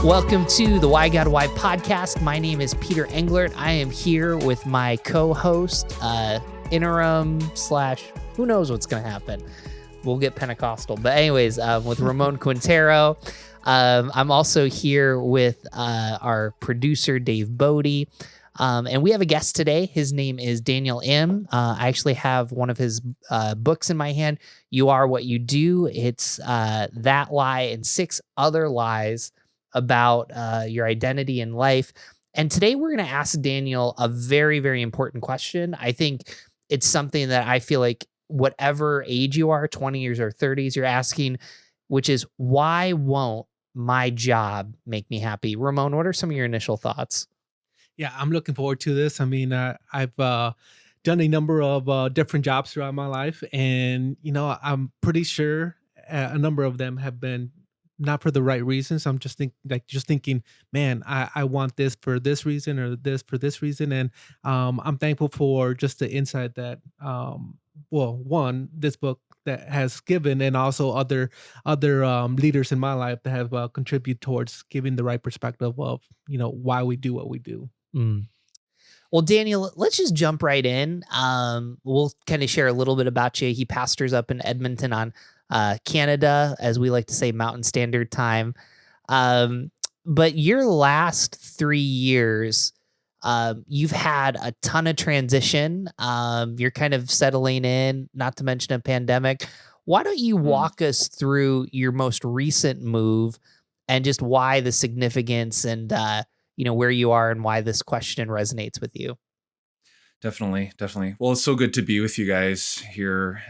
Welcome to the Why God Why podcast. My name is Peter Englert. I am here with my co-host, interim / who knows what's going to happen. We'll get Pentecostal. But anyways, with Ramon Quintero. I'm also here with our producer, Dave Bodie. And we have a guest today. His name is Daniel M. I actually have one of his books in my hand. You Are What You Do. It's That Lie and 6 Other Lies about your identity in life. And today we're going to ask Daniel a very, very important question. I think it's something that I feel like whatever age you are, 20 years or 30s, you're asking, which is, why won't my job make me happy? Ramon, what are some of your initial thoughts? Yeah, I'm looking forward to this. I mean, I've done a number of different jobs throughout my life, and I'm pretty sure a number of them have been not for the right reasons. I'm just thinking, man, I want this for this reason or this for this reason, and I'm thankful for just the insight that, one, this book that has given, and also other leaders in my life that have contributed towards giving the right perspective of why we do what we do. Mm. Well, Daniel, let's just jump right in. We'll kind of share a little bit about you. He pastors up in Edmonton on Canada, as we like to say, Mountain Standard Time. But your last 3 years, you've had a ton of transition. You're kind of settling in, not to mention a pandemic. Why don't you walk us through your most recent move and just why the significance and where you are and why this question resonates with you? Definitely. Well, it's so good to be with you guys here.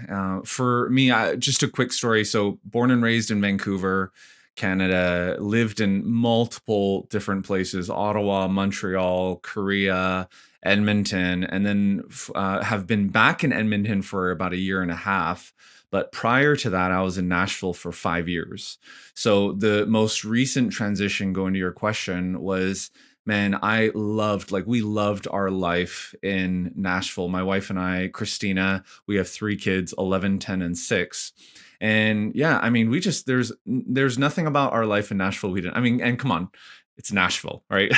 For me, just a quick story. So born and raised in Vancouver, Canada, lived in multiple different places: Ottawa, Montreal, Korea, Edmonton, and then have been back in Edmonton for about a year and a half. But prior to that, I was in Nashville for 5 years. So the most recent transition, going to your question, was, man, we loved our life in Nashville. My wife and I, Christina, we have 3 kids, 11, 10, and 6. And yeah, I mean, there's nothing about our life in Nashville we didn't, I mean, and come on, it's Nashville, right?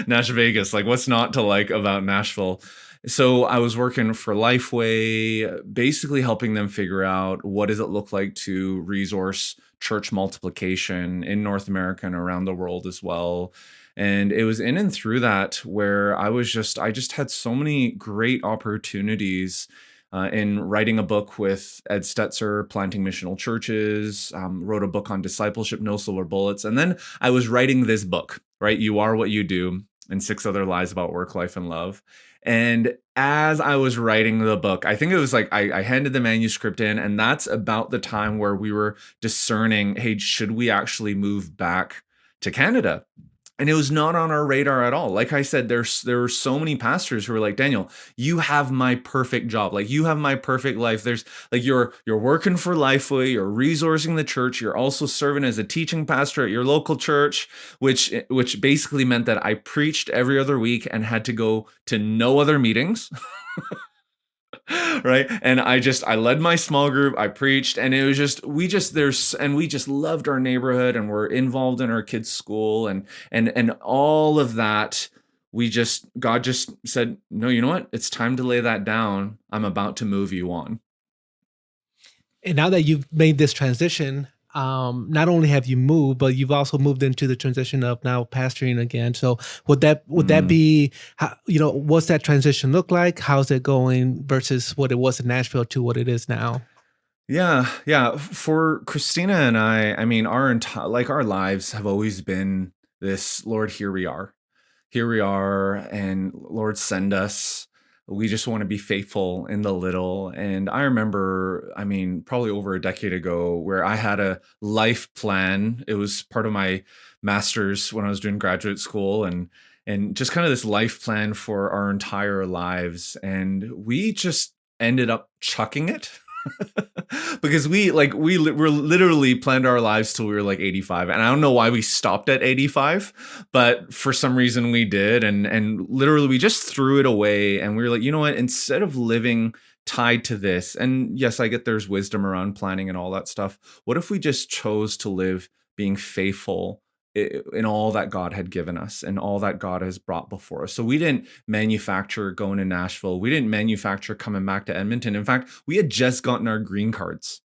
Nash Vegas, like, what's not to like about Nashville? So I was working for Lifeway, basically helping them figure out, what does it look like to resource church multiplication in North America and around the world as well. And it was in and through that where I just had so many great opportunities in writing a book with Ed Stetzer, Planting Missional Churches, wrote a book on discipleship, No Silver Bullets. And then I was writing this book, right? You Are What You Do, and 6 Other Lies About Work, Life, and Love. And as I was writing the book, I think it was like I handed the manuscript in, and that's about the time where we were discerning, hey, should we actually move back to Canada? And it was not on our radar at all. Like I said, there were so many pastors who were like, Daniel, you have my perfect job. Like, you have my perfect life. There's like, you're working for Lifeway, you're resourcing the church, you're also serving as a teaching pastor at your local church, which basically meant that I preached every other week and had to go to no other meetings. Right. And I led my small group, I preached, and it was we just loved our neighborhood, and we're involved in our kids' school and all of that. God just said, no, you know what? It's time to lay that down. I'm about to move you on. And now that you've made this transition, not only have you moved, but you've also moved into the transition of now pastoring again. So would that be, what's that transition look like? How's it going versus what it was in Nashville to what it is now? Yeah. For Christina and I mean, our lives have always been this, Lord, here we are, and Lord, send us. We just want to be faithful in the little. And I remember, I mean, probably over a decade ago, where I had a life plan. It was part of my master's when I was doing graduate school, and just kind of this life plan for our entire lives. And we just ended up chucking it. Because we literally planned our lives till we were like 85, and I don't know why we stopped at 85, but for some reason we did, and literally we just threw it away, and we were like, you know what, instead of living tied to this, and yes, I get there's wisdom around planning and all that stuff, what if we just chose to live being faithful in all that God had given us and all that God has brought before us. So we didn't manufacture going to Nashville. We didn't manufacture coming back to Edmonton. In fact, we had just gotten our green cards.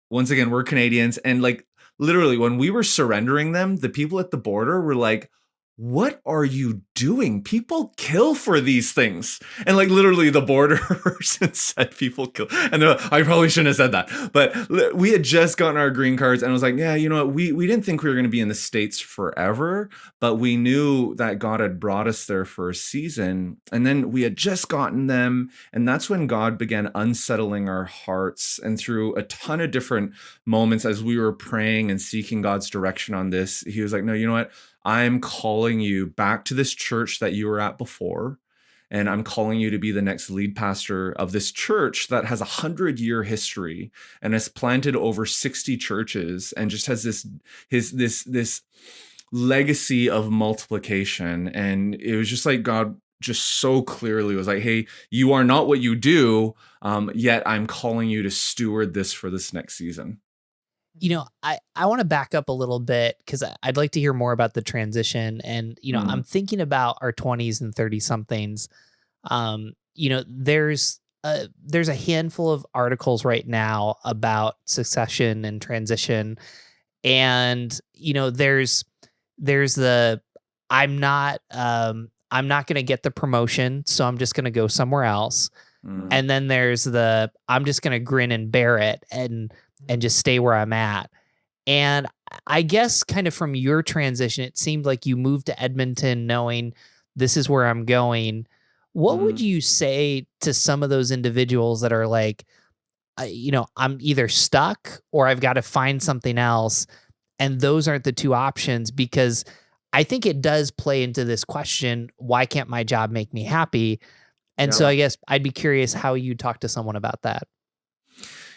Once again, we're Canadians. And like literally when we were surrendering them, the people at the border were like, what are you doing? People kill for these things. And like literally the border person said people kill. And I probably shouldn't have said that, but we had just gotten our green cards and I was like, yeah, you know what? We didn't think we were going to be in the States forever, but we knew that God had brought us there for a season. And then we had just gotten them. And that's when God began unsettling our hearts. And through a ton of different moments as we were praying and seeking God's direction on this, he was like, no, you know what? I'm calling you back to this church that you were at before. And I'm calling you to be the next lead pastor of this church that has 100-year history and has planted over 60 churches and just has this legacy of multiplication. And it was just like God just so clearly was like, hey, you are not what you do, yet I'm calling you to steward this for this next season. I want to back up a little bit because I'd like to hear more about the transition. And, I'm thinking about our 20s and 30 somethings. There's a handful of articles right now about succession and transition. And, there's the, I'm not going to get the promotion, so I'm just going to go somewhere else. And then there's the, I'm just going to grin and bear it and just stay where I'm at. And I guess kind of from your transition, it seemed like you moved to Edmonton knowing this is where I'm going. What would you say to some of those individuals that are like, I'm either stuck or I've got to find something else. And those aren't the two options, because I think it does play into this question, why can't my job make me happy? And so I guess I'd be curious how you talk to someone about that.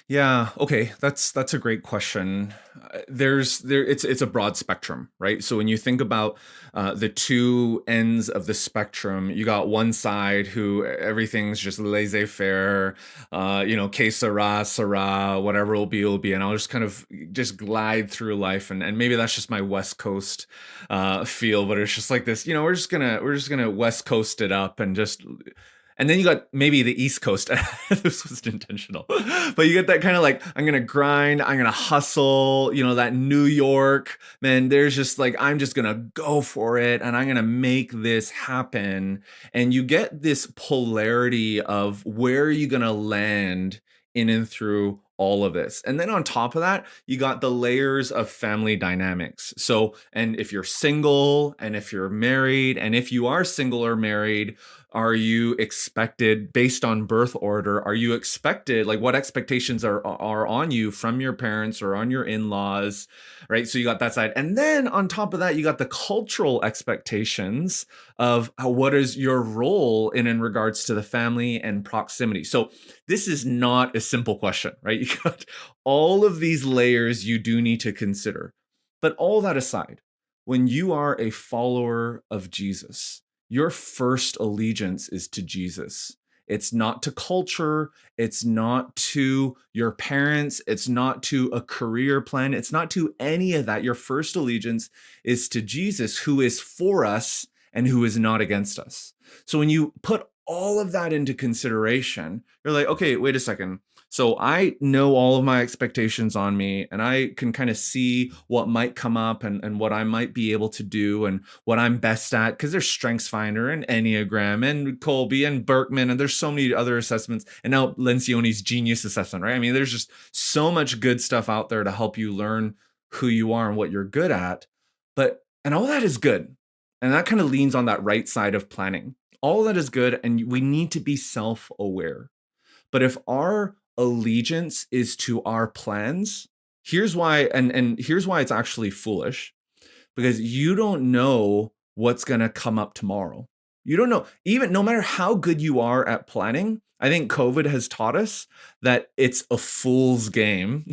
Yeah. Okay. That's a great question. It's a broad spectrum, right? So when you think about the two ends of the spectrum, you got one side who everything's just laissez-faire, que sera, whatever will be, and I'll just kind of just glide through life, and maybe that's just my West Coast feel, but it's just like this, we're just gonna West Coast it up and just. And then you got maybe the East Coast. This was intentional. But you get that kind of like, I'm going to grind, I'm going to hustle, that New York, man, there's just like, I'm just going to go for it and I'm going to make this happen. And you get this polarity of where are you going to land in and through all of this. And then on top of that, you got the layers of family dynamics. So, and if you're single and if you're married, and if you are single or married, are you expected based on birth order? Are you expected, like what expectations are on you from your parents or on your in-laws, right? So you got that side. And then on top of that, you got the cultural expectations of what is your role in regards to the family and proximity. So this is not a simple question, right? You got all of these layers you do need to consider. But all that aside, when you are a follower of Jesus, your first allegiance is to Jesus. It's not to culture. It's not to your parents. It's not to a career plan. It's not to any of that. Your first allegiance is to Jesus, who is for us and who is not against us. So when you put all of that into consideration, you're like, okay, wait a second. So I know all of my expectations on me, and I can kind of see what might come up and what I might be able to do and what I'm best at, because there's StrengthsFinder and Enneagram and Colby and Berkman, and there's so many other assessments, and now Lencioni's Genius Assessment, right? I mean, there's just so much good stuff out there to help you learn who you are and what you're good at. And all that is good. And that kind of leans on that right side of planning. All that is good, and we need to be self-aware. But if our allegiance is to our plans, here's why, and here's why it's actually foolish, because you don't know what's going to come up tomorrow. You don't know, even no matter how good you are at planning. I think COVID has taught us that it's a fool's game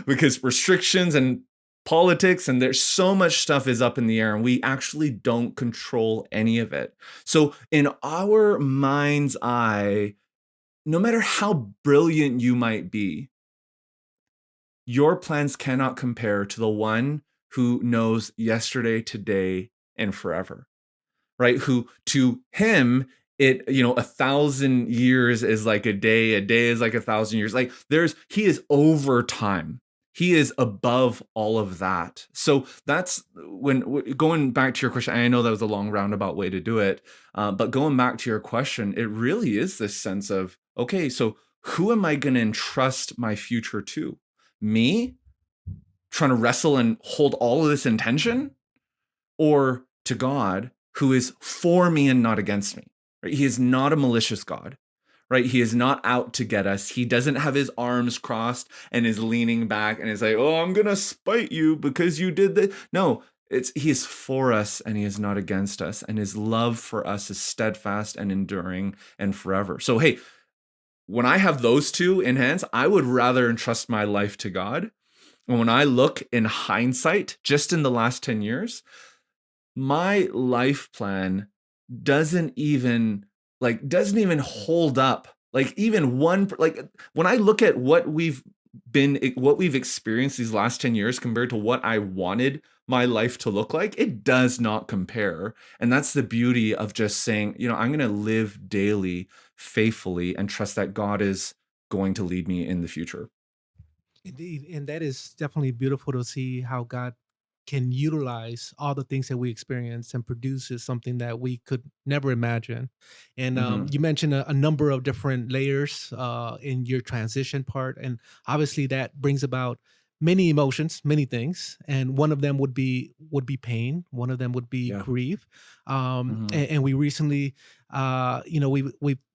because restrictions and politics and there's so much stuff is up in the air and we actually don't control any of it. So in our mind's eye, no matter how brilliant you might be, your plans cannot compare to the one who knows yesterday, today, and forever, right? Who to him, it, 1,000 years is like a day is like 1,000 years. Like he is over time. He is above all of that. So that's going back to your question. I know that was a long roundabout way to do it, but going back to your question, it really is this sense of, okay, so who am I going to entrust my future to? Me trying to wrestle and hold all of this intention, or to God who is for me and not against me? Right? He is not a malicious God. Right? He is not out to get us. He doesn't have his arms crossed and is leaning back and is like, oh, I'm going to spite you because you did this. No, he is for us and he is not against us. And his love for us is steadfast and enduring and forever. So, hey, when I have those two in hands, I would rather entrust my life to God. And when I look in hindsight, just in the last 10 years, my life plan doesn't even hold up. Like even one, like when I look at what we've experienced these last 10 years compared to what I wanted my life to look like, it does not compare. And that's the beauty of just saying, I'm going to live daily faithfully and trust that God is going to lead me in the future. Indeed. And that is definitely beautiful to see how God can utilize all the things that we experience and produces something that we could never imagine. And Mhm. you mentioned a number of different layers in your transition part, and obviously that brings about many emotions, many things, and one of them would be pain. One of them would be Yeah. grief. Mhm. And we recently,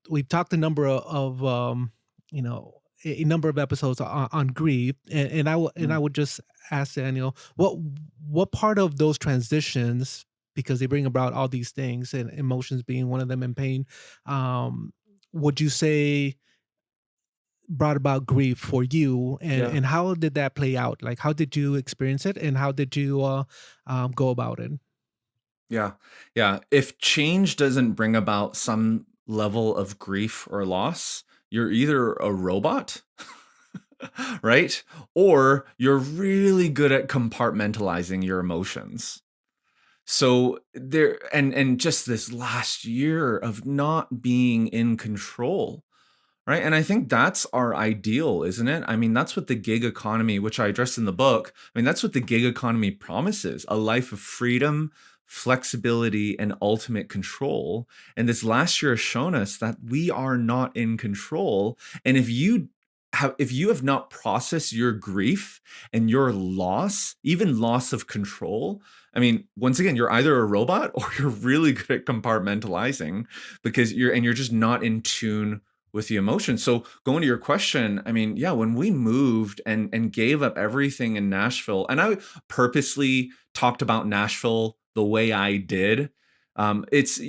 we've talked a number of you know. A number of episodes on grief, and I Mhm. would just ask Daniel, what part of those transitions, because they bring about all these things and emotions being one of them, and pain, um, would you say brought about grief for you, Yeah. and how did that play out? Like, how did you experience it, and how did you go about it? Yeah. Yeah. If change doesn't bring about some level of grief or loss, you're either a robot, right? Or you're really good at compartmentalizing your emotions. So there, and just this last year of not being in control, right? And I think that's our ideal, isn't it? I mean, that's what the gig economy, which I address in the book, I mean, that's what the gig economy promises: a life of freedom, flexibility, and ultimate control. And this last year has shown us that we are not in control. And if you have not processed your grief and your loss, even loss of control, I mean, once again, you're either a robot or you're really good at compartmentalizing, because you're just not in tune with the emotion. So going to your question, I mean, yeah, when we moved and gave up everything in Nashville, and I purposely talked about Nashville the way I did. It's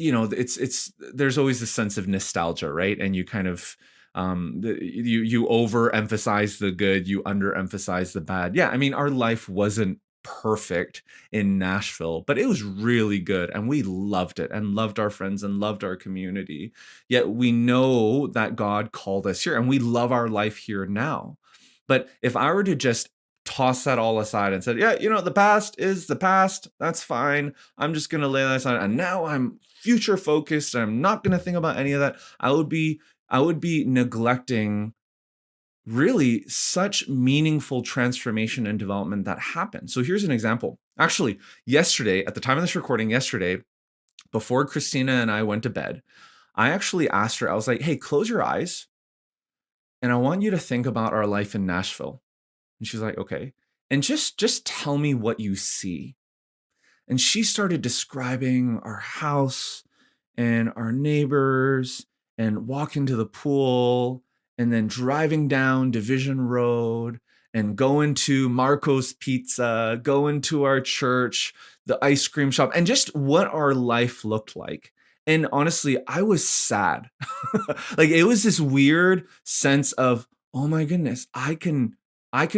there's always this sense of nostalgia, right? And you kind of you overemphasize the good, you underemphasize the bad. Yeah, I mean, our life wasn't perfect in Nashville, but it was really good, and we loved it and loved our friends and loved our community. Yet we know that God called us here and we love our life here now. But if I were to just toss that all aside and said, yeah, the past is the past, that's fine, I'm just going to lay that aside, and now I'm future focused, I'm not going to think about any of that, I would be neglecting really such meaningful transformation and development that happened. So here's an example. Actually, yesterday, at the time of this recording, yesterday, before Christina and I went to bed, I actually asked her, I was like, hey, close your eyes, and I want you to think about our life in Nashville. And she's like, okay. And just tell me what you see. And she started describing our house and our neighbors and walking to the pool and then driving down Division Road and going to Marco's Pizza, going to our church, the ice cream shop, and just what our life looked like. And honestly, I was sad. Like it was this weird sense of, oh my goodness, I can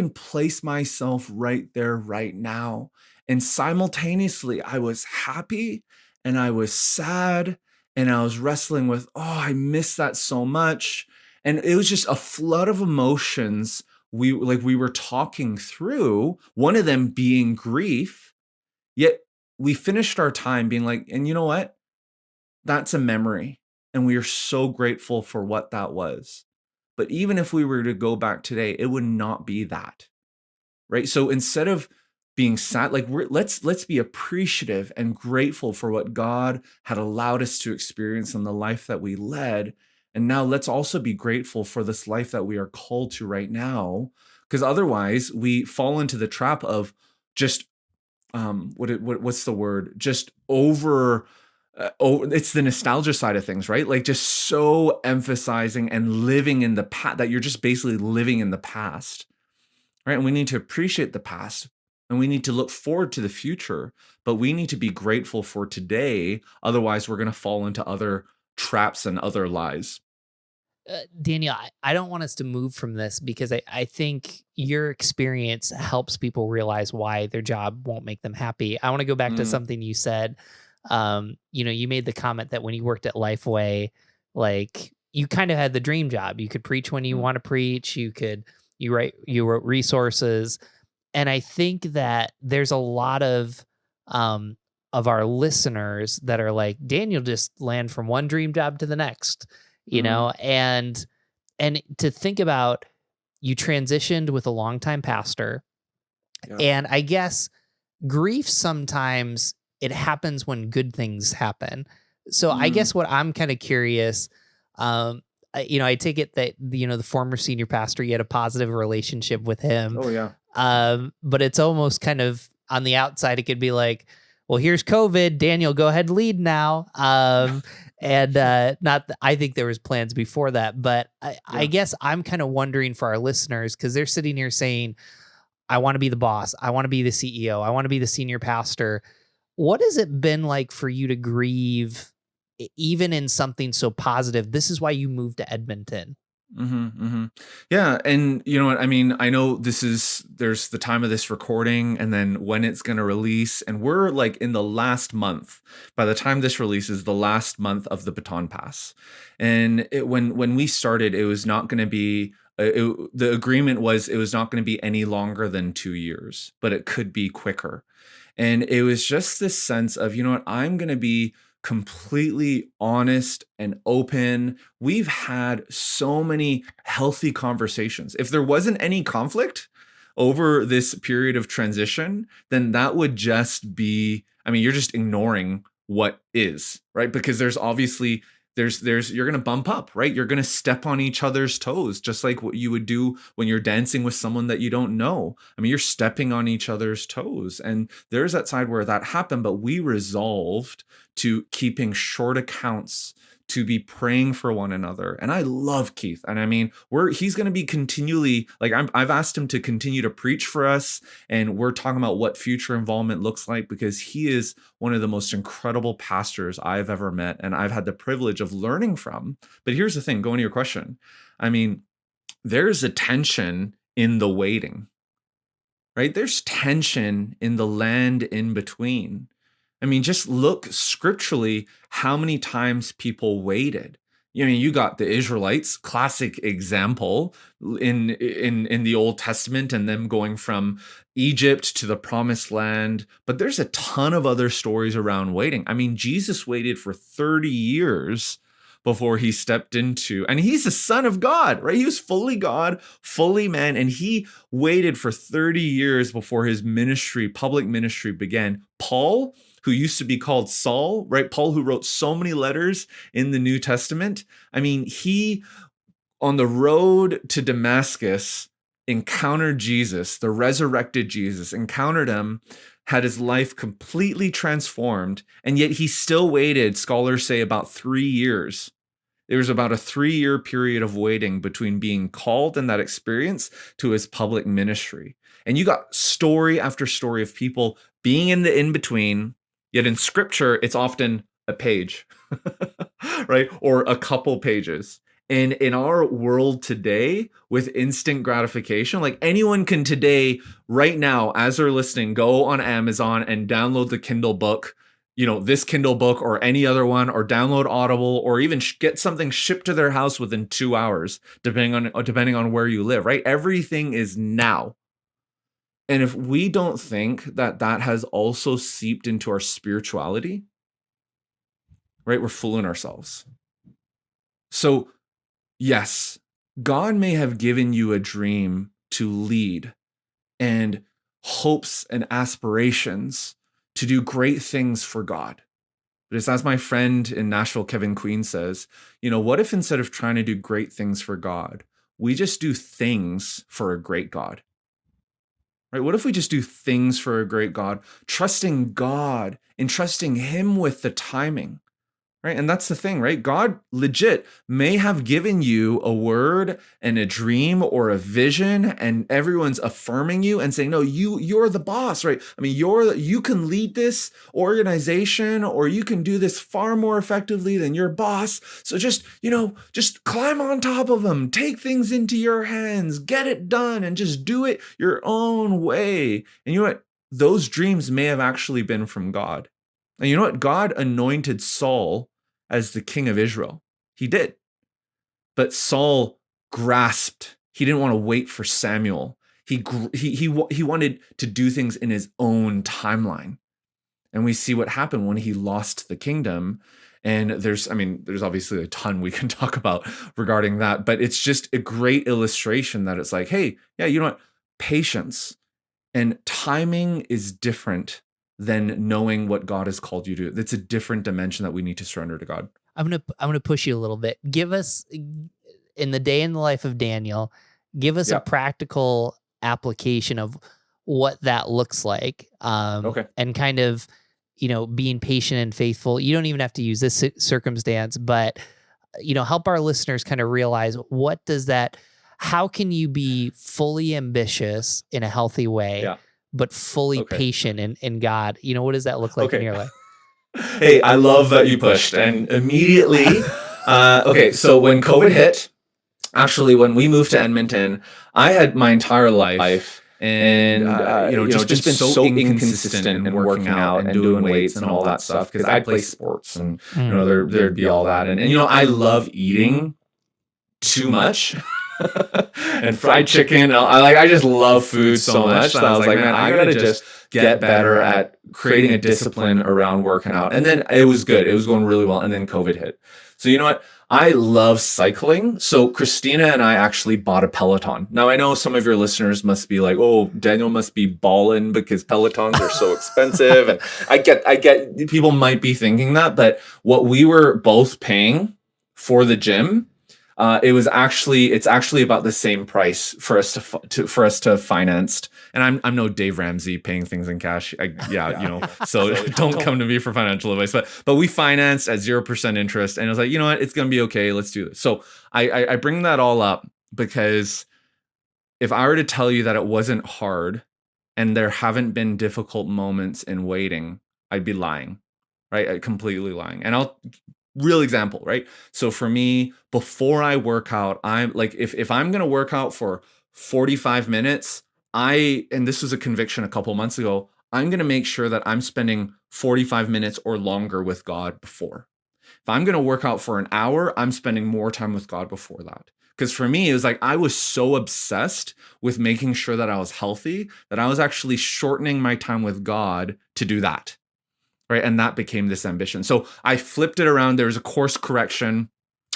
place myself right there right now. And simultaneously, I was happy and I was sad and I was wrestling with, oh, I miss that so much. And it was just a flood of emotions we were talking through, one of them being grief, yet we finished our time being like, and you know what? That's a memory. And we are so grateful for what that was. But even if we were to go back today, it would not be that. Right? So instead of being sad, like let's be appreciative and grateful for what God had allowed us to experience in the life that we led. And now let's also be grateful for this life that we are called to right now, because otherwise we fall into the trap of just what's the word? Just over. It's the nostalgia side of things, right? Like just so emphasizing and living in the past, that you're just basically living in the past, right? And we need to appreciate the past, and we need to look forward to the future, but we need to be grateful for today. Otherwise, we're going to fall into other traps and other lies. Daniel, I don't want us to move from this because I think your experience helps people realize why their job won't make them happy. I want to go back to something you said. You made the comment that when you worked at Lifeway, like you kind of had the dream job. You could preach when you want to preach. You wrote resources. And I think that there's a lot of our listeners that are like, Daniel just land from one dream job to the next, you know, and to think about, you transitioned with a longtime pastor. Yeah. And I guess grief sometimes it happens when good things happen. So I guess what I'm kind of curious, I take it that, the former senior pastor, you had a positive relationship with him. Oh yeah. But it's almost kind of on the outside, it could be like, well, here's COVID, Daniel, go ahead and lead now. I think there was plans before that, but I guess I'm kind of wondering for our listeners, because they're sitting here saying, I want to be the boss. I want to be the CEO. I want to be the senior pastor. What has it been like for you to grieve, even in something so positive? This is why you moved to Edmonton. Yeah. And you know what? I mean, I know there's the time of this recording and then when it's going to release. And we're like in the last month. By the time this releases, the last month of the Baton Pass. And when we started, it was not going to be, the agreement was it was not going to be any longer than 2 years, but it could be quicker. And it was just this sense of, you know what, I'm going to be completely honest and open. We've had so many healthy conversations. If there wasn't any conflict over this period of transition, then that would just be, you're just ignoring what is, right? Because there's obviously you're going to bump up, right? You're going to step on each other's toes, just like what you would do when you're dancing with someone that you don't know. You're stepping on each other's toes. And there's that side where that happened, but we resolved to keeping short accounts, to be praying for one another. And I love Keith. And he's going to be continually, like I've asked him to continue to preach for us. And we're talking about what future involvement looks like, because he is one of the most incredible pastors I've ever met. And I've had the privilege of learning from. But here's the thing, going to your question. There's a tension in the waiting, right? There's tension in the land in between. Just look scripturally how many times people waited. You got the Israelites, classic example in the Old Testament, and them going from Egypt to the Promised Land. But there's a ton of other stories around waiting. Jesus waited for 30 years before he stepped into, and he's the Son of God, right? He was fully God, fully man, and he waited for 30 years before his ministry, public ministry began. Paul, who used to be called Saul, right? Paul, who wrote so many letters in the New Testament. He, on the road to Damascus, encountered Jesus, the resurrected Jesus, encountered him, had his life completely transformed, and yet he still waited, scholars say, about 3 years. There was about a 3-year period of waiting between being called in that experience to his public ministry. And you got story after story of people being in the in-between, yet in scripture, it's often a page, right? Or a couple pages. And in our world today, with instant gratification, like anyone can today, right now, as they're listening, go on Amazon and download the Kindle book, this Kindle book or any other one, or download Audible, or even get something shipped to their house within 2 hours, depending on where you live, right? Everything is now. And if we don't think that has also seeped into our spirituality, right, we're fooling ourselves. So yes, God may have given you a dream to lead and hopes and aspirations to do great things for God. But it's as my friend in Nashville, Kevin Queen, says, what if instead of trying to do great things for God, we just do things for a great God? Right? What if we just do things for a great God, trusting God and trusting Him with the timing? Right? And that's the thing, right? God legit may have given you a word and a dream or a vision, and everyone's affirming you and saying, no, you're the boss, right? I mean, you can lead this organization, or you can do this far more effectively than your boss. So just climb on top of them, take things into your hands, get it done, and just do it your own way. And you know what? Those dreams may have actually been from God. And you know what? God anointed Saul as the king of Israel. He did. But Saul grasped. He didn't want to wait for Samuel. He wanted to do things in his own timeline. And we see what happened when he lost the kingdom. And there's obviously a ton we can talk about regarding that, but it's just a great illustration that it's like, hey, yeah, you know what? Patience and timing is different than knowing what God has called you to. It's a different dimension that we need to surrender to God. I'm gonna push you a little bit. Give us, in the day in the life of Daniel, give us a practical application of what that looks like. Okay. And kind of, being patient and faithful. You don't even have to use this circumstance, but help our listeners kind of realize, what does that? How can you be fully ambitious in a healthy way? Yeah. But fully patient in God? What does that look like in your life? Hey, I love that you pushed. And immediately, so when COVID hit, actually, when we moved to Edmonton, I had my entire life and, just been so inconsistent in working out and doing weights and all that stuff, because I play sports and, there'd be all that. And I love eating too much. And fried chicken. I just love food so much that I was like, man, I gotta just get better at creating a discipline around working out. And then it was good. It was going really well. And then COVID hit. So you know what? I love cycling. So Christina and I actually bought a Peloton. Now I know some of your listeners must be like, oh, Daniel must be ballin' because Pelotons are so expensive. And I get people might be thinking that, but what we were both paying for the gym, it's actually about the same price for us to finance. And I'm no Dave Ramsey paying things in cash. So don't come to me for financial advice. But we financed at 0% interest, and I was like, you know what, it's gonna be okay. Let's do this. So I bring that all up because if I were to tell you that it wasn't hard and there haven't been difficult moments in waiting, I'd be lying, right? I'd completely lying. And real example, right? So for me, before I work out, I'm like, if I'm going to work out for 45 minutes, and this was a conviction a couple months ago, I'm going to make sure that I'm spending 45 minutes or longer with God before. If I'm going to work out for an hour, I'm spending more time with God before that. Because for me, it was like, I was so obsessed with making sure that I was healthy that I was actually shortening my time with God to do that. Right. And that became this ambition. So I flipped it around. There was a course correction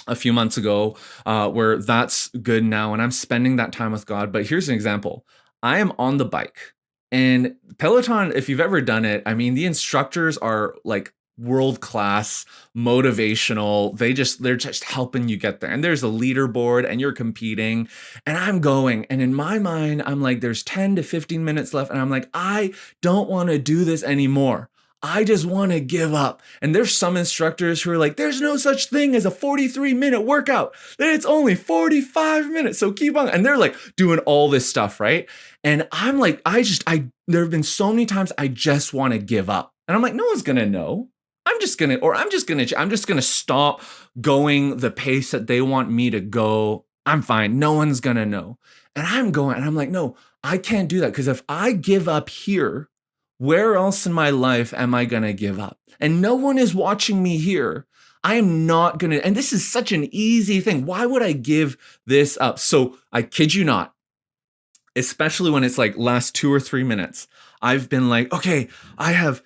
a few months ago where that's good now. And I'm spending that time with God. But here's an example. I am on the bike, and Peloton, if you've ever done it, I mean, the instructors are like world-class, motivational. They're just helping you get there. And there's a leaderboard and you're competing, and I'm going. And in my mind, I'm like, there's 10 to 15 minutes left. And I'm like, I don't want to do this anymore. I just want to give up. And there's some instructors who are like, there's no such thing as a 43-minute workout. It's only 45 minutes. So keep on. And they're like doing all this stuff, right? And I'm like, there have been so many times I just want to give up. And I'm like, no one's going to know. I'm just going to stop going the pace that they want me to go. I'm fine. No one's going to know. And I'm going, and I'm like, no, I can't do that. Because if I give up here, Where else in my life am I going to give up? And no one is watching me here. I am not going to, and this is such an easy thing. Why would I give this up? So I kid you not, especially when it's like last 2 or 3 minutes, I've been like, okay, I have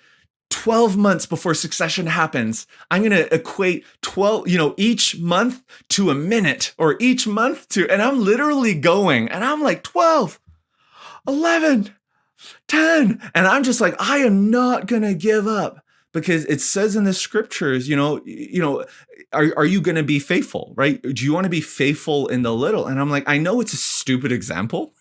12 months before succession happens. I'm going to equate 12, each month to a minute, or each month to, and I'm literally going and I'm like 12, 11, 10. And I'm just like, I am not going to give up, because it says in the scriptures, are you going to be faithful, right? Do you want to be faithful in the little? And I'm like, I know it's a stupid example,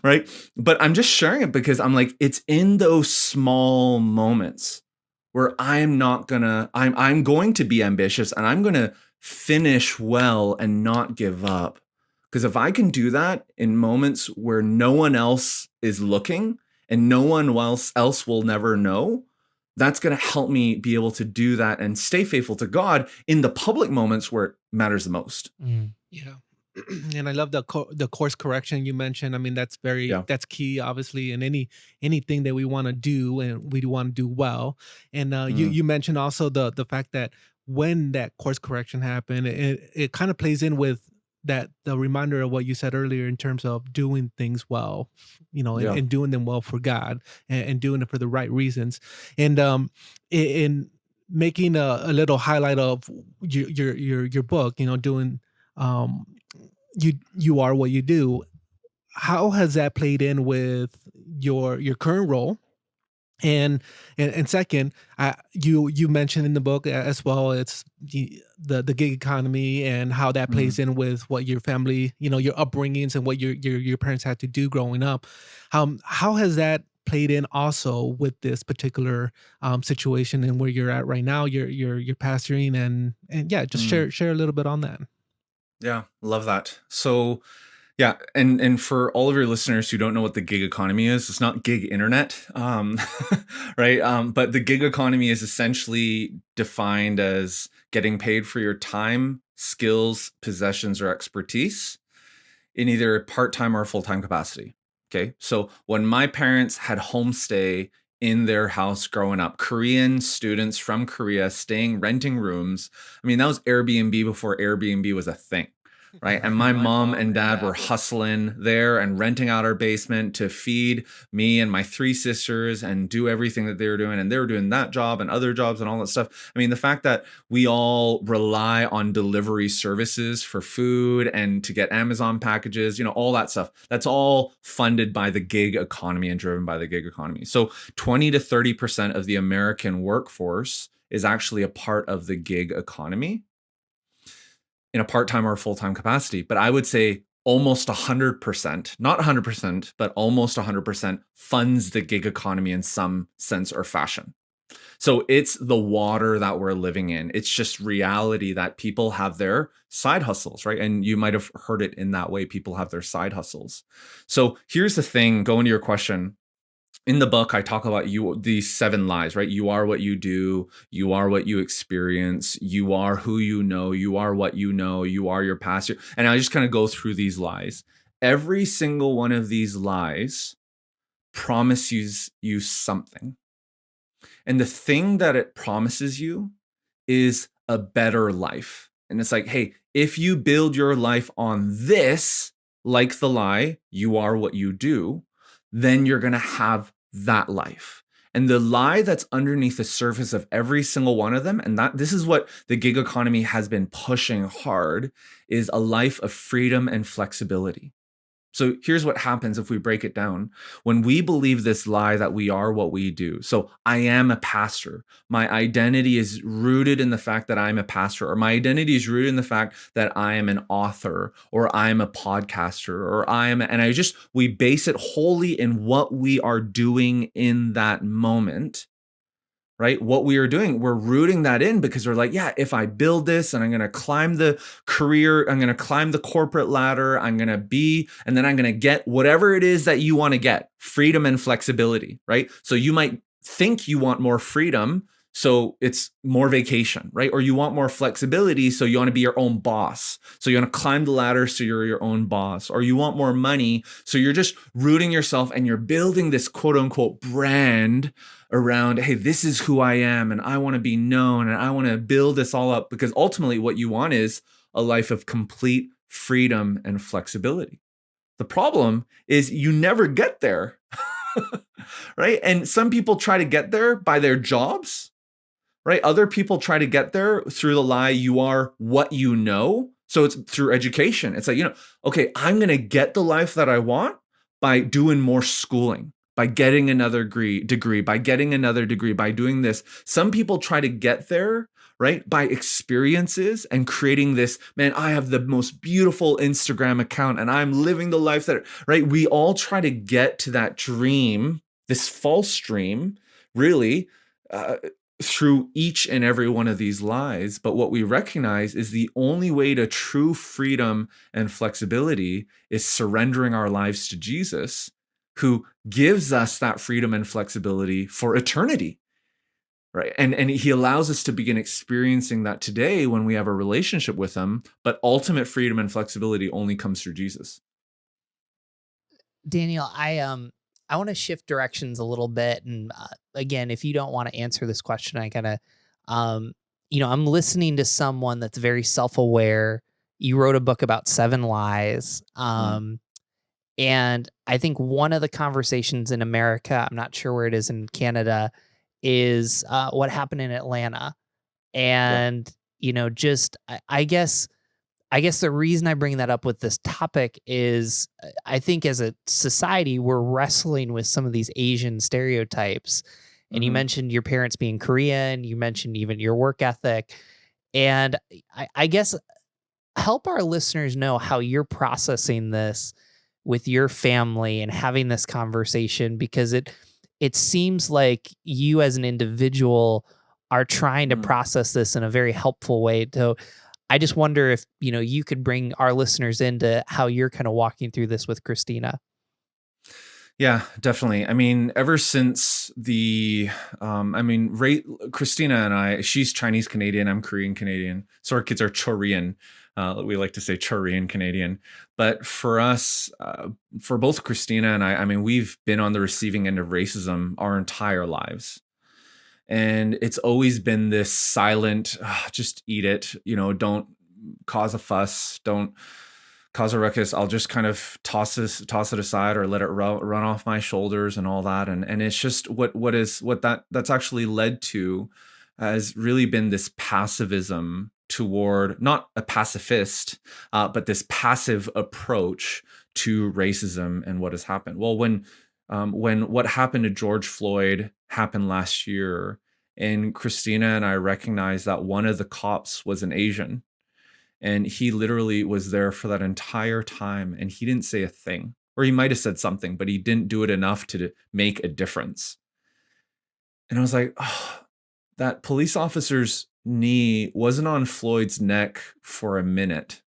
right? But I'm just sharing it because I'm like, it's in those small moments where I'm going to be ambitious, and I'm going to finish well and not give up. Because if I can do that in moments where no one else is looking and no one else will never know, that's going to help me be able to do that and stay faithful to God in the public moments where it matters the most. Yeah. And I love the course correction you mentioned. I mean, that's that's key, obviously, in anything that we want to do, and we want to do well. And you mentioned also the fact that when that course correction happened, it kind of plays in with the reminder of what you said earlier in terms of doing things well, Yeah. and doing them well for God, and doing it for the right reasons. And in making a little highlight of your book, doing um you are what you do. How has that played in with your current role? And second, you mentioned in the book as well, it's the gig economy and how that plays in with what your family, your upbringings, and what your parents had to do growing up. How has that played in also with this particular situation and where you're at right now? You're pastoring, and yeah, just share a little bit on that. Yeah, love that. So, yeah, and for all of your listeners who don't know what the gig economy is, it's not gig internet, right? But the gig economy is essentially defined as getting paid for your time, skills, possessions, or expertise in either part-time or full-time capacity. Okay, so when my parents had homestay in their house growing up, Korean students from Korea renting rooms. I mean, that was Airbnb before Airbnb was a thing, right? And my mom and dad were hustling there and renting out our basement to feed me and my 3 sisters and do everything that they were doing. And they were doing that job and other jobs and all that stuff. I mean, the fact that we all rely on delivery services for food and to get Amazon packages, all that stuff, that's all funded by the gig economy and driven by the gig economy. So 20 to 30% of the American workforce is actually a part of the gig economy in a part-time or full-time capacity. But I would say almost 100%, not 100%, but almost 100% funds the gig economy in some sense or fashion. So it's the water that we're living in. It's just reality that people have their side hustles, right? And you might have heard it in that way. People have their side hustles. So here's the thing, going to your question. In the book, I talk about these 7 lies, right? You are what you do. You are what you experience. You are who you know. You are what you know. You are your past. And I just kind of go through these lies. Every single one of these lies promises you something. And the thing that it promises you is a better life. And it's like, hey, if you build your life on this, like the lie, you are what you do, then you're going to have that life. And the lie that's underneath the surface of every single one of them, and this is what the gig economy has been pushing hard, is a life of freedom and flexibility. So here's what happens if we break it down. When we believe this lie that we are what we do. So I am a pastor. My identity is rooted in the fact that I'm a pastor, or my identity is rooted in the fact that I am an author, or I am a podcaster, or we base it wholly in what we are doing in that moment. Right? What we are doing, we're rooting that in because we're like, yeah, if I build this and I'm going to climb the career, I'm going to climb the corporate ladder, and then I'm going to get whatever it is that you want to get, freedom and flexibility, right? So you might think you want more freedom So it's more vacation, right? Or you want more flexibility, so you want to be your own boss. So you want to climb the ladder, so you're your own boss. Or you want more money, so you're just rooting yourself and you're building this quote unquote brand around, hey, this is who I am and I want to be known and I want to build this all up, because ultimately what you want is a life of complete freedom and flexibility. The problem is you never get there, right? And some people try to get there by their jobs, right? Other people try to get there through the lie, you are what you know. So it's through education. It's like, okay, I'm going to get the life that I want by doing more schooling, by getting another degree, by getting another degree, by doing this. Some people try to get there, right, by experiences and creating this, man, I have the most beautiful Instagram account and I'm living the life that, right? We all try to get to that dream, this false dream, really, through each and every one of these lies. But what we recognize is the only way to true freedom and flexibility is surrendering our lives to Jesus, who gives us that freedom and flexibility for eternity. Right. And he allows us to begin experiencing that today when we have a relationship with him. But ultimate freedom and flexibility only comes through Jesus. Daniel, I want to shift directions a little bit. And again, if you don't want to answer this question, I gotta, I'm listening to someone that's very self-aware. You wrote a book about 7 lies. And I think one of the conversations in America, I'm not sure where it is in Canada, is what happened in Atlanta. And, I guess the reason I bring that up with this topic is I think as a society, we're wrestling with some of these Asian stereotypes. And you mentioned your parents being Korean, you mentioned even your work ethic. And I guess help our listeners know how you're processing this with your family and having this conversation, because it seems like you as an individual are trying to process this in a very helpful way. So I just wonder if, you could bring our listeners into how you're kind of walking through this with Christina. Yeah, definitely. I mean, ever since Christina and I, she's Chinese Canadian, I'm Korean Canadian. So our kids are Chorean. We like to say Chorean Canadian. But for us, for both Christina and I mean, we've been on the receiving end of racism our entire lives. And it's always been this silent, just eat it, don't cause a fuss, don't cause a ruckus. I'll just kind of toss it aside or let it run off my shoulders and all that. And it's just that's actually led to has really been this passivism toward, not a pacifist, but this passive approach to racism and what has happened. Well, when what happened to George Floyd happened last year, and Christina and I recognized that one of the cops was an Asian, and he literally was there for that entire time, and he didn't say a thing, or he might have said something, but he didn't do it enough to make a difference. And I was like, oh, that police officer's knee wasn't on Floyd's neck for a minute.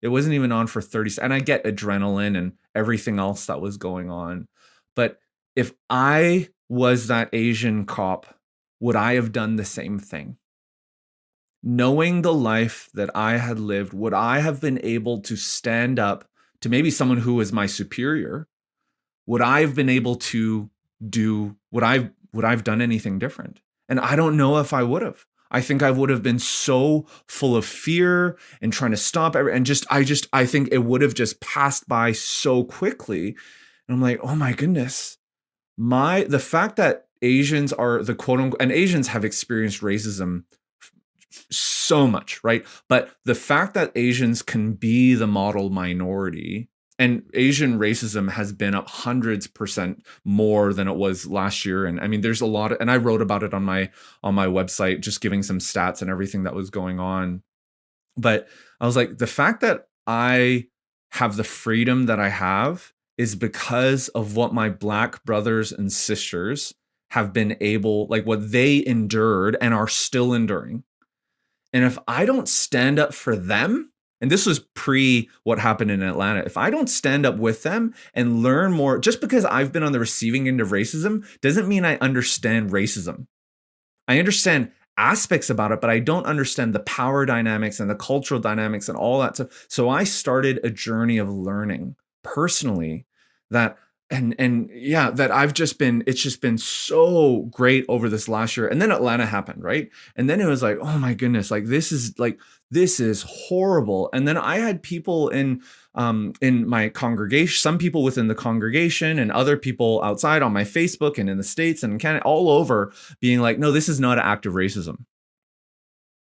It wasn't even on for 30 seconds. And I get adrenaline and everything else that was going on. But if I was that Asian cop, would I have done the same thing? Knowing the life that I had lived, would I have been able to stand up to maybe someone who was my superior? Would I have been able to would I've done anything different? And I don't know if I would have. I think I would have been so full of fear and trying to stop and I think it would have just passed by so quickly. And I'm like, oh my goodness. The fact that Asians are the quote unquote, and Asians have experienced racism so much, right? But the fact that Asians can be the model minority, and Asian racism has been up hundreds % more than it was last year. And I mean, there's a lot and I wrote about it on my website, just giving some stats and everything that was going on. But I was like, the fact that I have the freedom that I have is because of what my Black brothers and sisters have been able, like what they endured and are still enduring. And if I don't stand up for them, and this was pre what happened in Atlanta, if I don't stand up with them and learn more, just because I've been on the receiving end of racism doesn't mean I understand racism. I understand aspects about it, but I don't understand the power dynamics and the cultural dynamics and all that stuff. So I started a journey of learning personally that and yeah, that it's just been so great over this last year. And then Atlanta happened, right? And then it was like, oh my goodness, this is horrible. And then I had people in my congregation, some people within the congregation and other people outside on my Facebook and in the States and Canada, all over, being like, no, this is not an act of racism.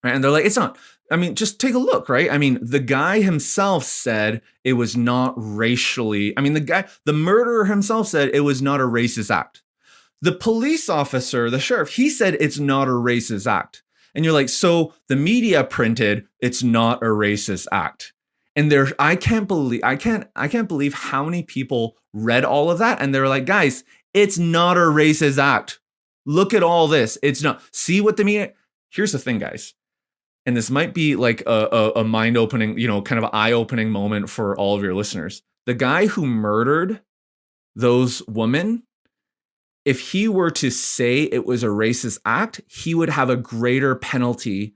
Right? And they're like, it's not. I mean, just take a look, right? I mean, the guy himself said it was not racially. I mean, the murderer himself said it was not a racist act. The police officer, the sheriff, he said it's not a racist act. And you're like, so the media printed it's not a racist act. And I can't believe how many people read all of that and they're like, guys, it's not a racist act. Look at all this. It's not. See what the media. Here's the thing, guys. And this might be like a mind-opening, kind of eye-opening moment for all of your listeners. The guy who murdered those women, if he were to say it was a racist act, he would have a greater penalty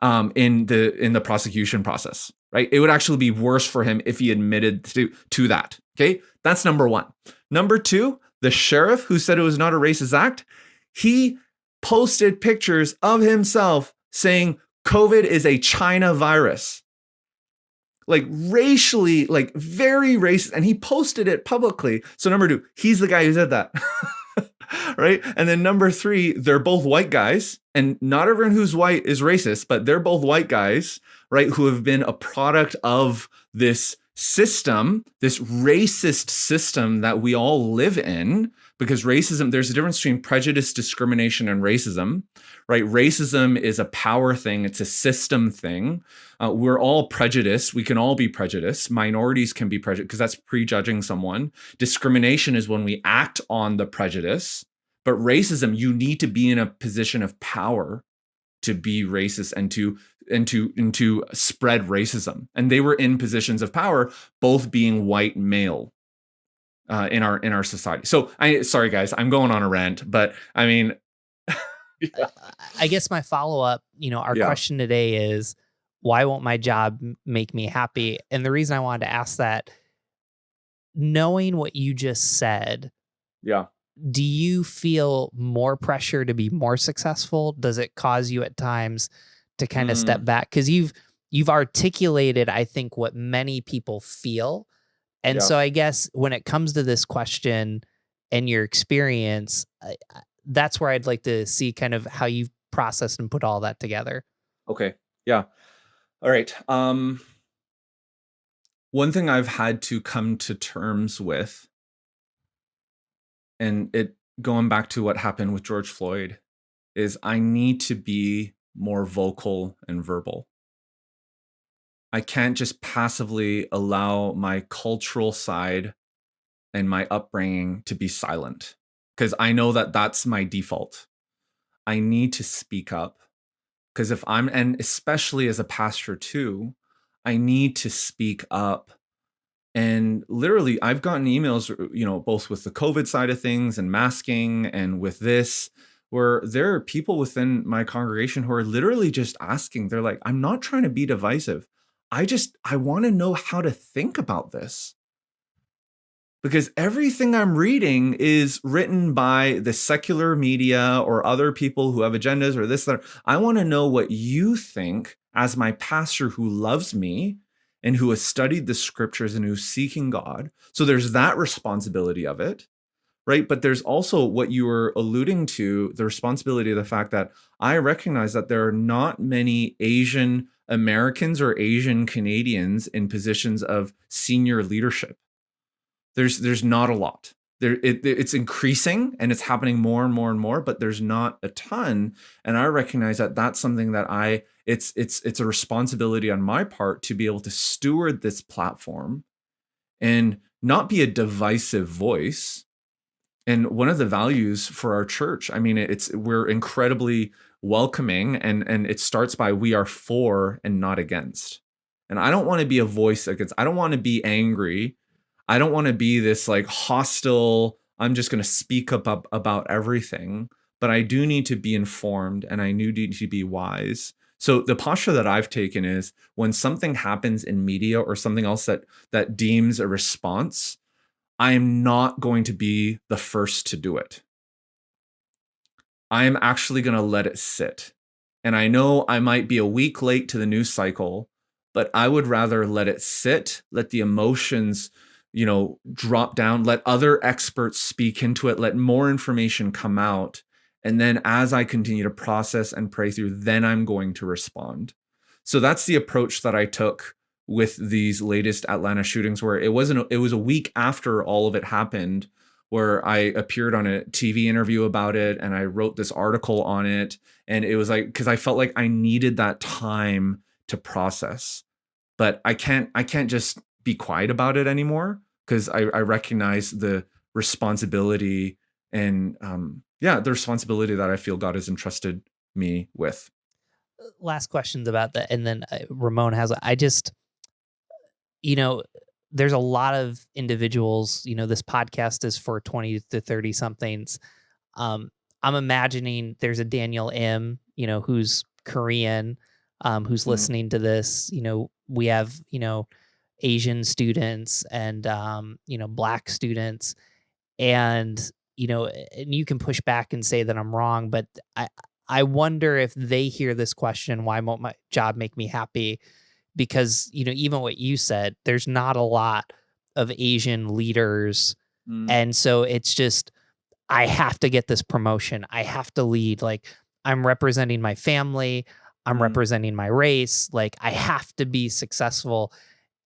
in the prosecution process, right? It would actually be worse for him if he admitted to that. Okay, that's number one. Number two, the sheriff who said it was not a racist act, he posted pictures of himself saying COVID is a China virus. Like racially, like very racist. And he posted it publicly. So number two, he's the guy who said that. Right? And then number three, they're both white guys. And not everyone who's white is racist, but they're both white guys, right? Who have been a product of this system, this racist system that we all live in. Because racism, there's a difference between prejudice, discrimination, and racism, right? Racism is a power thing. It's a system thing. We're all prejudiced. We can all be prejudiced. Minorities can be prejudiced because that's prejudging someone. Discrimination is when we act on the prejudice. But racism, you need to be in a position of power to be racist and to spread racism. And they were in positions of power, both being white male. In our society. So sorry guys, I'm going on a rant, but I mean, yeah. I guess my follow-up, our question today is, why won't my job make me happy? And the reason I wanted to ask that, knowing what you just said, do you feel more pressure to be more successful? Does it cause you at times to kind of step back? Because you've articulated, I think, what many people feel. And so I guess when it comes to this question and your experience, that's where I'd like to see kind of how you've processed and put all that together. Okay. Yeah. All right. One thing I've had to come to terms with, and it going back to what happened with George Floyd, is I need to be more vocal and verbal. I can't just passively allow my cultural side and my upbringing to be silent, because I know that that's my default. I need to speak up, because and especially as a pastor too, I need to speak up. And literally, I've gotten emails, both with the COVID side of things and masking and with this, where there are people within my congregation who are literally just asking, they're like, I'm not trying to be divisive. I want to know how to think about this, because everything I'm reading is written by the secular media or other people who have agendas or this, that. I want to know what you think as my pastor who loves me and who has studied the scriptures and who's seeking God. So there's that responsibility of it, right? But there's also what you were alluding to, the responsibility of the fact that I recognize that there are not many Asian Americans or Asian Canadians in positions of senior leadership. There's not a lot. It's increasing and it's happening more and more and more, but there's not a ton. And I recognize that that's something that it's a responsibility on my part to be able to steward this platform and not be a divisive voice. And one of the values for our church, I mean, we're incredibly welcoming, and it starts by we are for and not against. And I don't want to be a voice against. I don't want to be angry. I don't want to be this like hostile, I'm just going to speak up about everything. but I do need to be informed and I do need to be wise. So the posture that I've taken is when something happens in media or something else that deems a response, I am not going to be the first to do it. I am actually going to let it sit. And I know I might be a week late to the news cycle, but I would rather let it sit, let the emotions, drop down, let other experts speak into it, let more information come out. And then as I continue to process and pray through, then I'm going to respond. So that's the approach that I took with these latest Atlanta shootings, where it was a week after all of it happened, where I appeared on a TV interview about it and I wrote this article on it. And it was like, because I felt like I needed that time to process. But I can't just be quiet about it anymore, because I recognize the responsibility and the responsibility that I feel God has entrusted me with. Last questions about that. And then Ramon has, there's a lot of individuals, this podcast is for 20 to 30 somethings. I'm imagining there's a Daniel M, who's Korean, who's listening to this. We have, Asian students and, Black students. And, and you can push back and say that I'm wrong, but I wonder if they hear this question, why won't my job make me happy? Because, even what you said, there's not a lot of Asian leaders. And so it's just, I have to get this promotion. I have to lead. Like, I'm representing my family. I'm representing my race. Like, I have to be successful.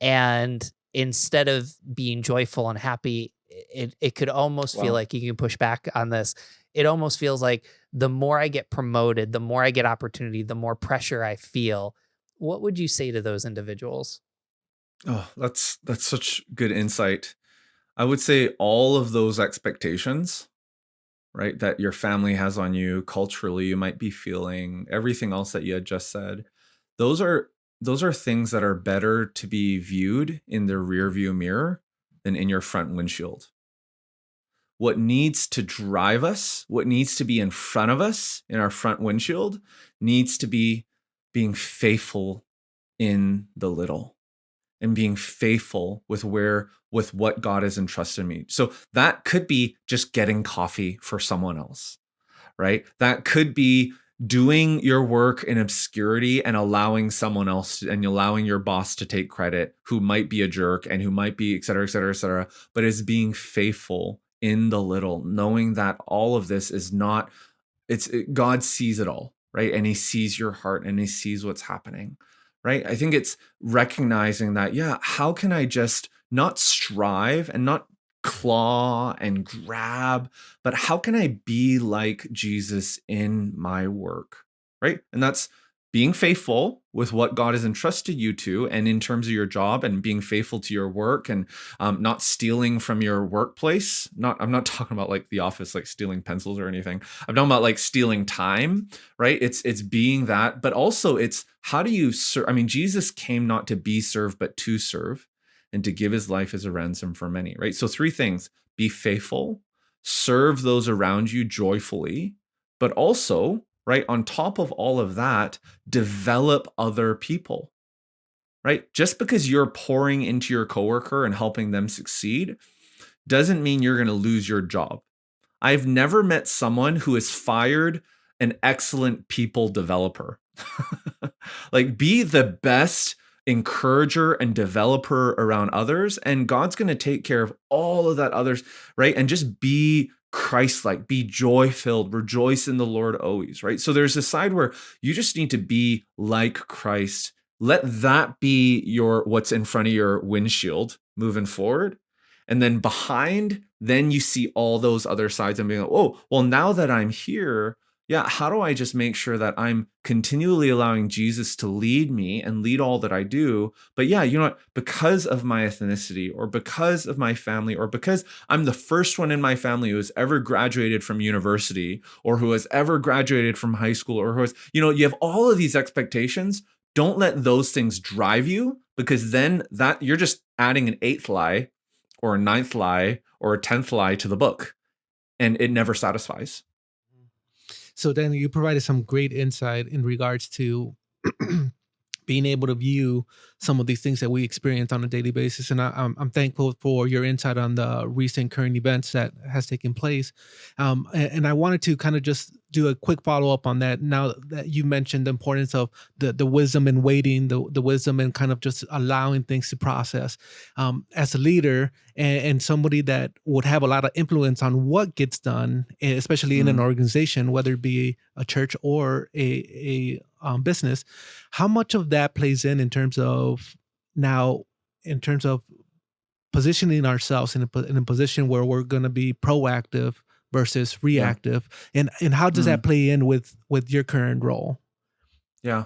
And instead of being joyful and happy, it could almost feel like, you can push back on this. It almost feels like the more I get promoted, the more I get opportunity, the more pressure I feel. What would you say to those individuals? Oh, that's such good insight. I would say all of those expectations, right, that your family has on you, culturally, you might be feeling, everything else that you had just said, those are things that are better to be viewed in the rear view mirror than in your front windshield. What needs to drive us, what needs to be in front of us in our front windshield, needs to be being faithful in the little and being faithful with what God has entrusted me. So that could be just getting coffee for someone else, right? That could be doing your work in obscurity and allowing someone else and allowing your boss to take credit, who might be a jerk and who might be et cetera, et cetera, et cetera, but is being faithful in the little, knowing that all of this is not, God sees it all, right? And he sees your heart and he sees what's happening, right? I think it's recognizing that, how can I just not strive and not claw and grab, but how can I be like Jesus in my work, right? And that's being faithful with what God has entrusted you to, and in terms of your job, and being faithful to your work, and not stealing from your workplace. I'm not talking about like the office, like stealing pencils or anything. I'm talking about like stealing time, right? It's being that, but also it's how do you serve? I mean, Jesus came not to be served, but to serve, and to give his life as a ransom for many, right? So 3 things: be faithful, serve those around you joyfully, but also, right, on top of all of that, develop other people, right? Just because you're pouring into your coworker and helping them succeed doesn't mean you're going to lose your job. I've never met someone who has fired an excellent people developer. Like, be the best encourager and developer around others, and God's going to take care of all of that others, right? And just be Christ-like, be joy-filled, rejoice in the Lord always, right? So there's a side where you just need to be like Christ. Let that be what's in front of your windshield moving forward. And then behind, then you see all those other sides and being like, oh, well, now that I'm here, how do I just make sure that I'm continually allowing Jesus to lead me and lead all that I do? But you know what? Because of my ethnicity, or because of my family, or because I'm the first one in my family who has ever graduated from university, or who has ever graduated from high school, or who has, you have all of these expectations. Don't let those things drive you, because then that you're just adding an 8th lie or a 9th lie or a 10th lie to the book, and it never satisfies. So then you provided some great insight in regards to being able to view some of these things that we experience on a daily basis. And I'm thankful for your insight on the recent current events that has taken place. And I wanted to kind of just do a quick follow up on that. Now that you mentioned the importance of the wisdom in waiting, the wisdom and kind of just allowing things to process. As a leader and somebody that would have a lot of influence on what gets done, especially in an organization, whether it be a church or a business, how much of that plays in terms of positioning ourselves in a position where we're going to be proactive versus reactive, and how does that play in with your current role? Yeah.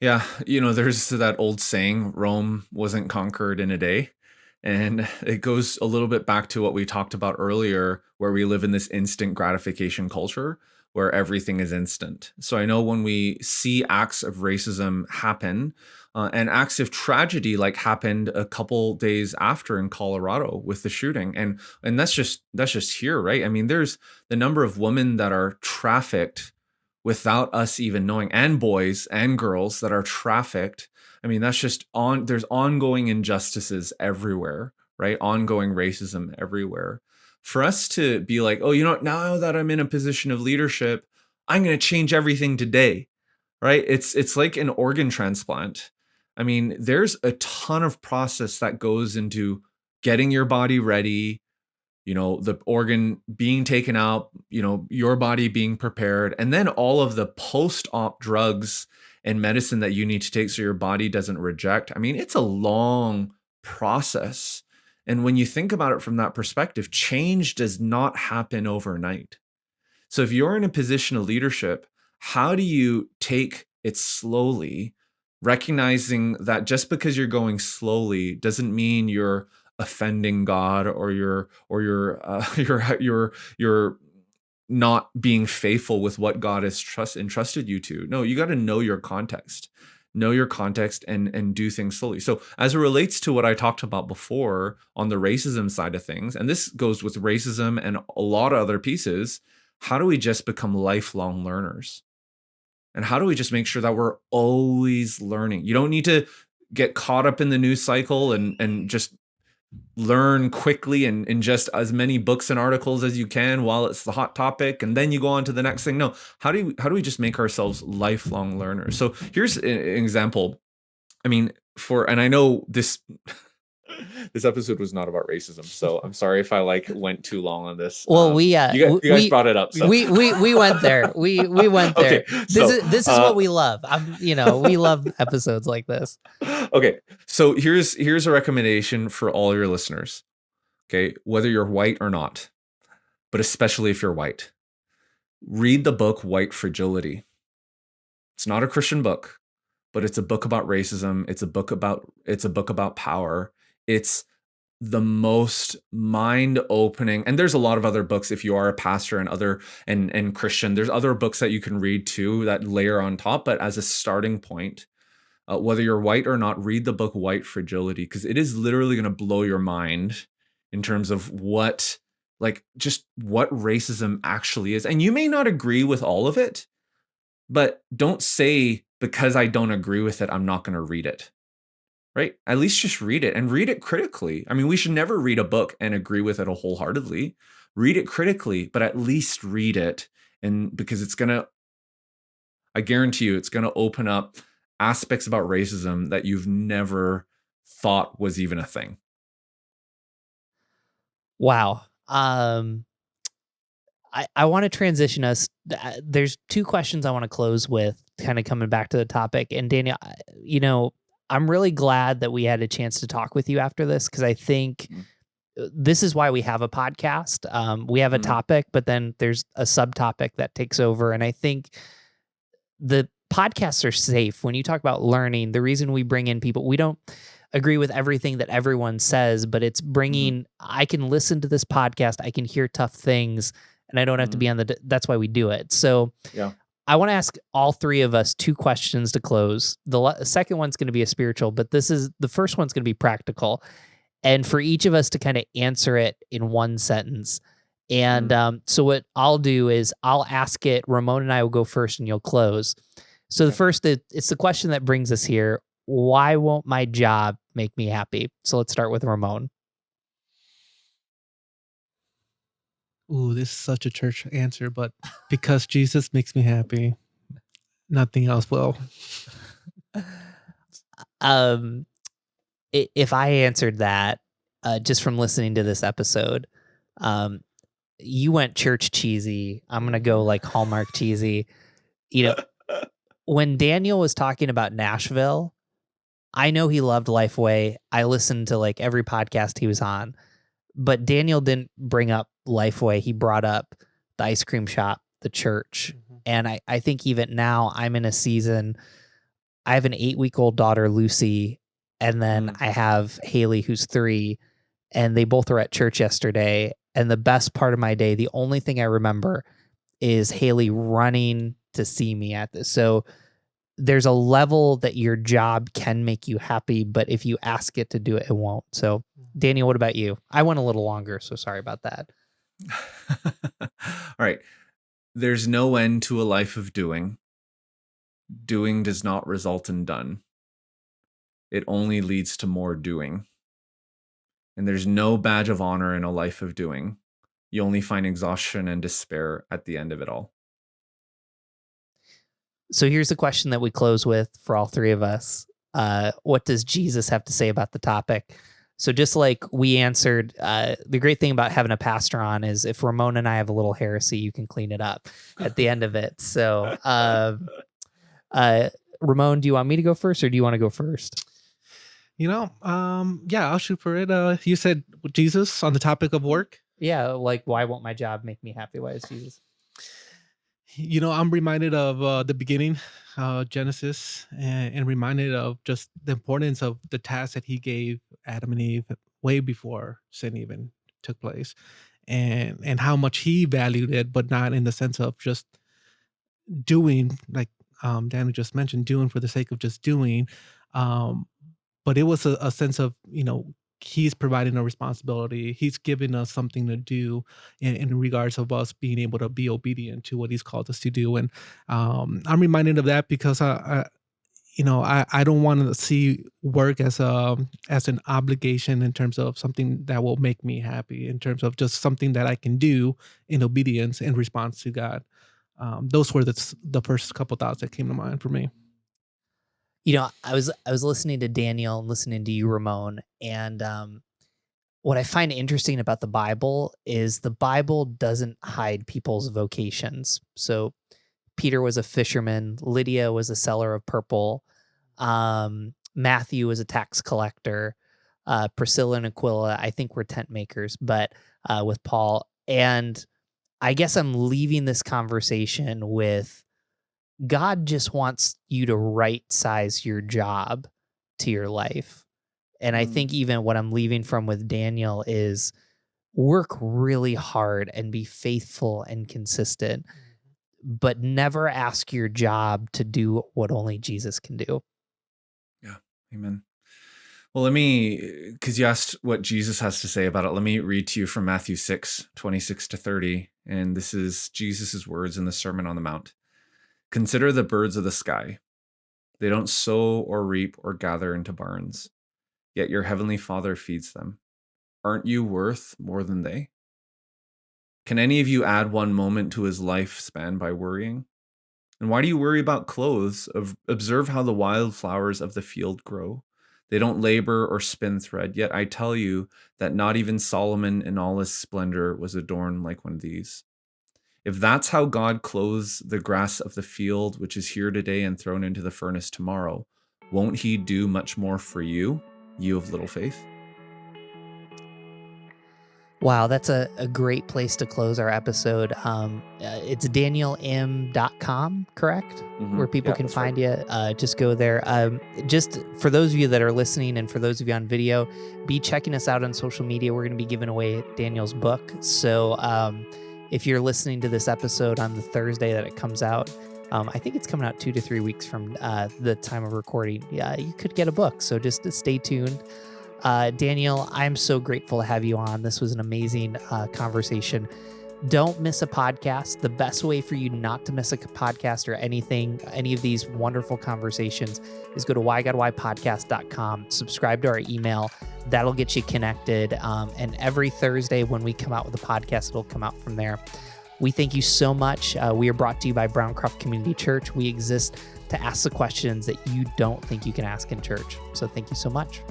There's that old saying, Rome wasn't conquered in a day. And it goes a little bit back to what we talked about earlier, where we live in this instant gratification culture where everything is instant. So I know when we see acts of racism happen, and acts of tragedy like happened a couple days after in Colorado with the shooting, and that's just here, right? I mean, there's the number of women that are trafficked without us even knowing, and boys and girls that are trafficked. I mean, that's just there's ongoing injustices everywhere, right? Ongoing racism everywhere. For us to be like, oh, now that I'm in a position of leadership, I'm going to change everything today, right? It's like an organ transplant. I mean, there's a ton of process that goes into getting your body ready, the organ being taken out, your body being prepared, and then all of the post-op drugs and medicine that you need to take so your body doesn't reject. I mean, it's a long process. And when you think about it from that perspective, change does not happen overnight. So if you're in a position of leadership, how do you take it slowly, recognizing that just because you're going slowly doesn't mean you're offending God or you're not being faithful with what God has entrusted you to. No, you got to know your context. Know your context and do things slowly. So as it relates to what I talked about before on the racism side of things, and this goes with racism and a lot of other pieces, how do we just become lifelong learners? And how do we just make sure that we're always learning? You don't need to get caught up in the news cycle and just learn quickly and ingest as many books and articles as you can while it's the hot topic, and then you go on to the next thing. No, how do we just make ourselves lifelong learners? So here's an example. I mean, and I know this this episode was not about racism, so I'm sorry if I went too long on this. Well, you guys brought it up. So. We went there. We went there. Okay, this is what we love. We love episodes like this. Okay, so here's a recommendation for all your listeners. Okay, whether you're white or not, but especially if you're white, read the book White Fragility. It's not a Christian book, but it's a book about racism. It's a book about power. It's the most mind-opening, and there's a lot of other books if you are a pastor and Christian. There's other books that you can read too that layer on top, but as a starting point, whether you're white or not, read the book White Fragility, because it is literally going to blow your mind in terms of what racism actually is. And you may not agree with all of it, but don't say, because I don't agree with it, I'm not going to read it. Right? At least just read it, and read it critically. I mean, we should never read a book and agree with it wholeheartedly. Read it critically, but at least read it. And because I guarantee you, it's going to open up aspects about racism that you've never thought was even a thing. Wow. I want to transition us. There's two questions I want to close with, kind of coming back to the topic. And Daniel, I'm really glad that we had a chance to talk with you after this, because I think this is why we have a podcast. We have a topic, but then there's a subtopic that takes over. And I think the podcasts are safe. When you talk about learning, the reason we bring in people, we don't agree with everything that everyone says, but it's bringing, I can listen to this podcast, I can hear tough things, and I don't have to be that's why we do it. So yeah. I want to ask all three of us two questions to close. The second one's going to be a spiritual, but the first one's going to be practical. And for each of us to kind of answer it in one sentence. And so what I'll do is I'll ask it. Ramon and I will go first, and you'll close. So the first, it's the question that brings us here. Why won't my job make me happy? So let's start with Ramon. Ooh, this is such a church answer, but because Jesus makes me happy, nothing else will. If I answered that, just from listening to this episode, you went church cheesy. I'm going to go like Hallmark cheesy. You know, when Daniel was talking about Nashville, I know he loved Lifeway. I listened to like every podcast he was on, but Daniel didn't bring up Lifeway. He brought up the ice cream shop, the church. Mm-hmm. And I think even now I'm in a season, I have an 8-week-old daughter, Lucy, and then I have Haley, who's 3, and they both were at church yesterday. And the best part of my day, the only thing I remember is Haley running to see me at this. So there's a level that your job can make you happy, but if you ask it to do it, it won't. So Daniel, what about you? I went a little longer, so sorry about that. All right. There's no end to a life of doing. Doing does not result in done. It only leads to more doing. And there's no badge of honor in a life of doing. You only find exhaustion and despair at the end of it all. So here's the question that we close with for all 3 of us. What does Jesus have to say about the topic? So just like we answered, the great thing about having a pastor on is if Ramon and I have a little heresy, you can clean it up at the end of it. So Ramon, do you want me to go first or do you want to go first? Yeah, I'll shoot for it. You said Jesus on the topic of work. Yeah, like why won't my job make me happy? Why is Jesus? I'm reminded of the beginning, Genesis, and reminded of just the importance of the task that he gave Adam and Eve way before sin even took place, and how much he valued it, but not in the sense of just doing, like Daniel just mentioned, doing for the sake of just doing. But it was a sense of, he's providing a responsibility. He's giving us something to do in regards of us being able to be obedient to what he's called us to do. And I'm reminded of that because I don't want to see work as an obligation in terms of something that will make me happy, in terms of just something that I can do in obedience in response to God. Those were the first couple thoughts that came to mind for me. I was listening to Daniel and listening to you, Ramon, and what I find interesting about the Bible is the Bible doesn't hide people's vocations. So Peter was a fisherman, Lydia was a seller of purple, Matthew was a tax collector, Priscilla and Aquila, I think, were tent makers, but with Paul. And I guess I'm leaving this conversation with God just wants you to right size your job to your life. And I think even what I'm leaving from with Daniel is work really hard and be faithful and consistent, but never ask your job to do what only Jesus can do. Yeah. Amen. Well, because you asked what Jesus has to say about it, let me read to you from Matthew 6:26-30. And this is Jesus's words in the Sermon on the Mount. Consider the birds of the sky. They don't sow or reap or gather into barns, yet your heavenly Father feeds them. Aren't you worth more than they? Can any of you add 1 moment to his lifespan by worrying? And why do you worry about clothes? Observe how the wild flowers of the field grow. They don't labor or spin thread, yet I tell you that not even Solomon in all his splendor was adorned like one of these. If that's how God clothes the grass of the field, which is here today and thrown into the furnace tomorrow, won't he do much more for you, you of little faith? Wow, that's a great place to close our episode. It's danielm.com, correct? Mm-hmm. Where people can find you. Just go there. Just for those of you that are listening and for those of you on video, be checking us out on social media. We're going to be giving away Daniel's book. So if you're listening to this episode on the Thursday that it comes out, I think it's coming out 2 to 3 weeks from the time of recording. You could get a book. So just stay tuned. Daniel, I'm so grateful to have you on. This was an amazing conversation. Don't miss a podcast. The best way for you not to miss a podcast or any of these wonderful conversations is go to whygodwhypodcast.com, subscribe to our email. That'll get you connected. And every Thursday when we come out with a podcast, it'll come out from there. We thank you so much. We are brought to you by Browncroft Community Church. We exist to ask the questions that you don't think you can ask in church. So thank you so much.